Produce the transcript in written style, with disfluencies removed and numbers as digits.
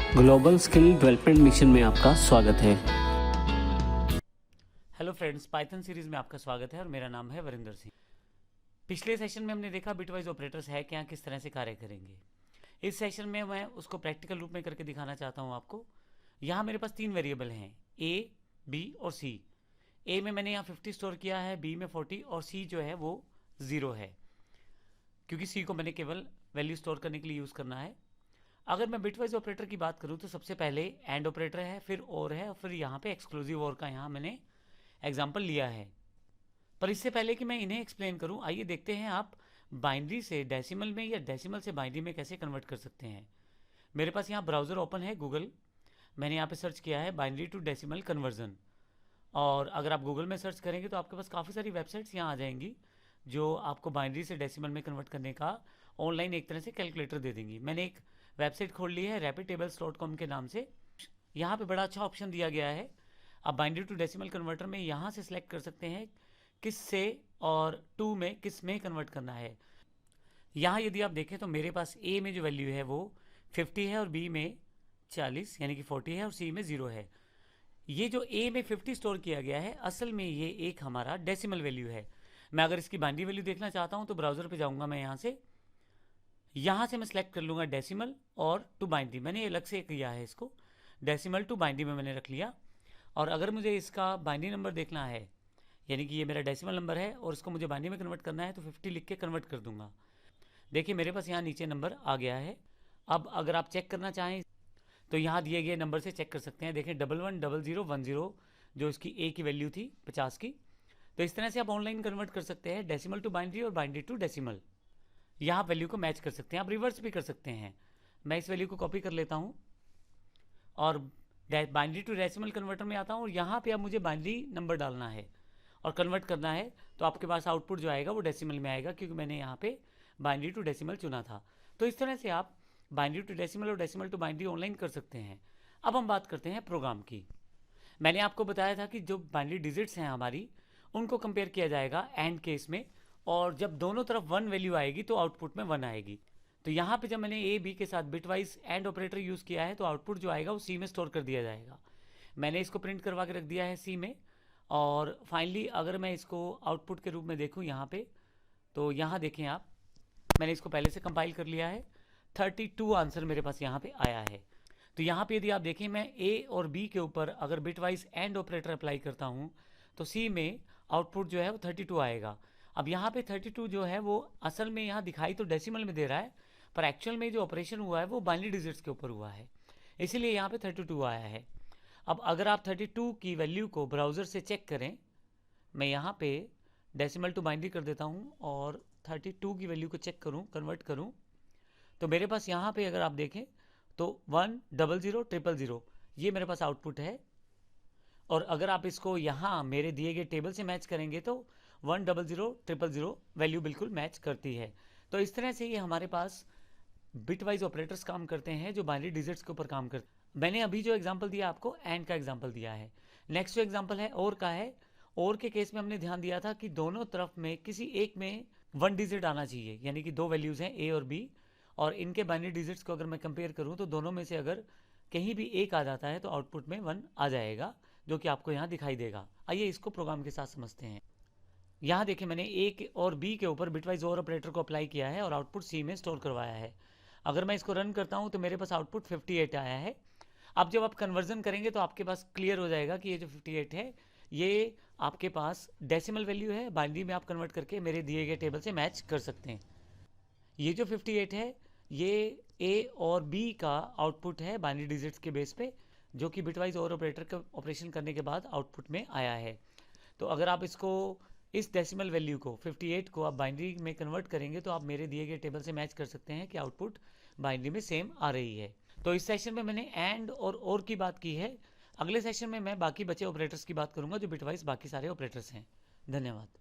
Global skill development mission में आपका स्वागत है। हेलो फ्रेंड्स, पाइथन सीरीज में आपका स्वागत है और मेरा नाम है वरिंदर सिंह। पिछले सेशन में हमने देखा बिटवाइज ऑपरेटर्स है क्या, किस तरह से कार्य करेंगे। इस सेशन में मैं उसको प्रैक्टिकल रूप में करके दिखाना चाहता हूँ आपको। यहाँ मेरे पास 3 वेरिएबल हैं, ए, बी और सी। ए में मैंने यहाँ 50 स्टोर किया है, बी में 40 और सी जो है वो 0 है, क्योंकि सी को मैंने केवल वैल्यू स्टोर करने के लिए यूज़ करना है। अगर मैं बिटवाइज ऑपरेटर की बात करूँ तो सबसे पहले एंड ऑपरेटर है, फिर और है, और फिर यहाँ पे एक्सक्लूसिव और का यहाँ मैंने एग्जाम्पल लिया है। पर इससे पहले कि मैं इन्हें एक्सप्लेन करूं, आइए देखते हैं आप बाइनरी से डेसिमल में या डेसिमल से बाइनरी में कैसे कन्वर्ट कर सकते हैं। मेरे पास यहाँ ब्राउज़र ओपन है गूगल। मैंने यहाँ पे सर्च किया है बाइनरी टू डेसिमल कन्वर्जन, और अगर आप गूगल में सर्च करेंगे तो आपके पास काफ़ी सारी वेबसाइट्स यहाँ आ जाएंगी जो आपको बाइनरी से डेसिमल में कन्वर्ट करने का ऑनलाइन एक तरह से कैलकुलेटर दे देंगी। मैंने एक वेबसाइट खोल ली है rapidtables.com के नाम से। यहाँ पे बड़ा अच्छा ऑप्शन दिया गया है। आप बाइनरी टू डेसिमल कन्वर्टर में यहाँ से सिलेक्ट कर सकते हैं किस से और टू में किस में कन्वर्ट करना है। यहाँ यदि आप देखें तो मेरे पास ए में जो वैल्यू है वो 50 है और बी में 40 यानी कि 40 है और सी में 0 है। ये जो ए में 50 स्टोर किया गया है, असल में ये एक हमारा डेसिमल वैल्यू है। मैं अगर इसकी बाइनरी वैल्यू देखना चाहता हूँ तो ब्राउज़र पे जाऊँगा मैं, यहाँ से मैं सिलेक्ट कर लूँगा डेसिमल और टू बाइनरी। मैंने अलग से किया है इसको, डेसिमल टू बाइनरी में मैंने रख लिया। और अगर मुझे इसका बाइनरी नंबर देखना है, यानी कि ये मेरा डेसिमल नंबर है और इसको मुझे बाइनरी में कन्वर्ट करना है, तो 50 लिख के कन्वर्ट कर दूंगा। देखिए मेरे पास यहाँ नीचे नंबर आ गया है। अब अगर आप चेक करना चाहें तो यहाँ दिए गए नंबर से चेक कर सकते हैं। देखें 110010 जो इसकी ए की वैल्यू थी 50 की। तो इस तरह से आप ऑनलाइन कन्वर्ट कर सकते हैं डेसिमल टू बाइनरी और बाइनरी टू डेसिमल। यहाँ वैल्यू को मैच कर सकते हैं, आप रिवर्स भी कर सकते हैं। मैं इस वैल्यू को कॉपी कर लेता हूँ और बाइनरी टू डेसिमल कन्वर्टर में आता हूँ, और यहाँ पे अब मुझे बाइनरी नंबर डालना है और कन्वर्ट करना है। तो आपके पास आउटपुट जो आएगा वो डेसिमल में आएगा, क्योंकि मैंने यहाँ पे बाइनरी टू डेसिमल चुना था। तो इस तरह से आप बाइनरी टू डेसिमल और डेसिमल टू बाइनरी ऑनलाइन कर सकते हैं। अब हम बात करते हैं प्रोग्राम की। मैंने आपको बताया था कि जो बाइनरी डिजिट्स हैं हमारी, उनको कंपेयर किया जाएगा एंड केस में, और जब दोनों तरफ 1 वैल्यू आएगी तो आउटपुट में 1 आएगी। तो यहाँ पे जब मैंने ए बी के साथ बिटवाइज एंड ऑपरेटर यूज़ किया है तो आउटपुट जो आएगा वो सी में स्टोर कर दिया जाएगा। मैंने इसको प्रिंट करवा के रख दिया है सी में। और फाइनली अगर मैं इसको आउटपुट के रूप में देखूँ यहाँ पे, तो यहाँ देखें आप, मैंने इसको पहले से कंपाइल कर लिया है। 32 आंसर मेरे पास यहाँ पे आया है। तो यहाँ पे यदि आप देखें, मैं ए और बी के ऊपर अगर बिटवाइज एंड ऑपरेटर अप्लाई करता हूँ तो सी में आउटपुट जो है वो 32 आएगा। अब यहाँ पे 32 जो है वो असल में यहाँ दिखाई तो डेसिमल में दे रहा है, पर एक्चुअल में जो ऑपरेशन हुआ है वो बाइनरी डिजिट्स के ऊपर हुआ है, इसीलिए यहाँ पे 32 आया है। अब अगर आप 32 की वैल्यू को ब्राउज़र से चेक करें, मैं यहाँ पे डेसिमल टू बाइनरी कर देता हूँ और 32 की वैल्यू को चेक करूँ, कन्वर्ट करूँ, तो मेरे पास यहाँ पे अगर आप देखें तो 1000000 ये मेरे पास आउटपुट है। और अगर आप इसको यहाँ मेरे दिए गए टेबल से मैच करेंगे तो 1000000 वैल्यू बिल्कुल मैच करती है। तो इस तरह से ये हमारे पास बिटवाइज ऑपरेटर्स काम करते हैं जो बाइनरी डिजिट्स के ऊपर काम करते हैं। मैंने अभी जो एग्जांपल दिया आपको एंड का एग्जांपल दिया है। नेक्स्ट जो एग्जांपल है और का है। और के केस में हमने ध्यान दिया था कि दोनों तरफ में किसी एक में 1 डिजिट आना चाहिए, यानी कि 2 वैल्यूज़ हैं ए और बी, और इनके बाइनरी डिजिट्स को अगर मैं कंपेयर करूँ तो दोनों में से अगर कहीं भी एक आ जाता है तो आउटपुट में 1 आ जाएगा, जो कि आपको यहाँ दिखाई देगा। आइए इसको प्रोग्राम के साथ समझते हैं। यहाँ देखिए मैंने ए और बी के ऊपर बिटवाइज और ऑपरेटर को अप्लाई किया है और आउटपुट सी में स्टोर करवाया है। अगर मैं इसको रन करता हूँ तो मेरे पास आउटपुट 58 आया है। अब जब आप कन्वर्जन करेंगे तो आपके पास क्लियर हो जाएगा कि ये जो 58 है ये आपके पास डेसिमल वैल्यू है, बाइनरी में आप कन्वर्ट करके मेरे दिए गए टेबल से मैच कर सकते हैं। ये जो 58 है ये ए और बी का आउटपुट है बाइनरी डिजिट्स के बेस पे, जो कि बिटवाइज और ऑपरेटर का ऑपरेशन करने के बाद आउटपुट में आया है। तो अगर आप इसको इस डेसिमल वैल्यू को 58 को आप बाइनरी में कन्वर्ट करेंगे तो आप मेरे दिए गए टेबल से मैच कर सकते हैं कि आउटपुट बाइनरी में सेम आ रही है। तो इस सेशन में मैंने एंड और की बात की है। अगले सेशन में मैं बाकी बचे ऑपरेटर्स की बात करूंगा जो बिटवाइज बाकी सारे ऑपरेटर्स हैं। धन्यवाद।